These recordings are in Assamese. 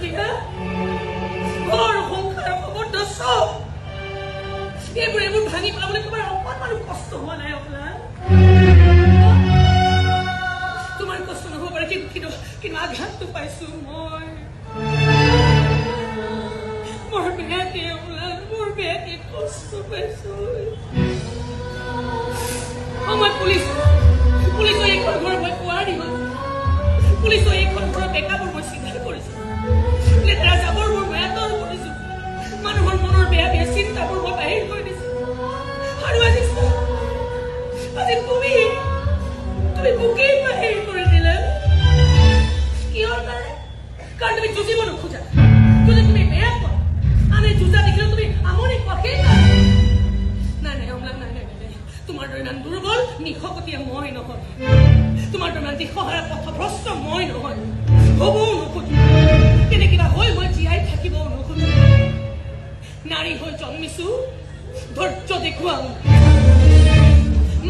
বিয়া ঘৰ সংসাৰ খবৰ চব এইবোৰ ভাঙি পেলাবলৈ তোমাৰ অকণমানো কষ্ট হোৱা নাই অকণমান তোমাৰ কষ্ট নহ'ব পাৰে কিন্তু আঘাতটো পাইছো মই মোৰ বেয়াকে অকণমান মোৰ বেয়াকে কষ্ট পাইছো মই পুলিচৰ এইখন ঘৰৰ মই পোৱাৰি হ'ল পুলিচৰ এইখন ঘৰৰ বেকাবোৰ মই স্বীকাৰ কৰিছো লেতেৰা জাবৰবোৰ মই আঁতৰ কৰিছো মানুহৰ মনৰ বেয়া বেয়া চিন্তাবোৰ মই বাহিৰ কৰি দিছো আৰু আজি তুমি বুকেই বাহিৰ কৰি দিলা কিহৰ কাৰণে কাৰণ তুমি যুঁজিব নোখোজা যদি তুমি বেয়া পোৱা আমি যুঁজা দেখিলেও তুমি আমনি পোৱাকেই নাই অম্লান নাই তোমাৰ দৰে ইমান দুৰ্বল নিশকতীয়া মই নহয় তোমাৰ দৰে ইমান দিশহাৰা পথভ্ৰষ্ট মই নহয় হ'বও নোখোজো তেনে কিবা হৈ মই জীয়াই থাকিবও নোখোজো নাৰী হৈ জন্মিছো ধৈৰ্য দেখুৱাও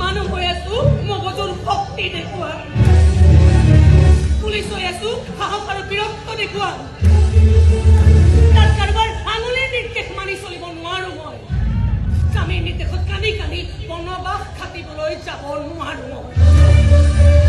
মানুহ হৈ আছো মগজুৰ শক্তি দেখুৱাও পুলিচ হৈ আছো সাহস আৰু বীৰত্ব দেখুৱাও তাত কাৰোবাৰ আঙুলিৰ নিৰ্দেশ মানি চলিব নোৱাৰো মই স্বামীৰ নিৰ্দেশত কান্দি বনবাস খাটিবলৈ যাব নোৱাৰো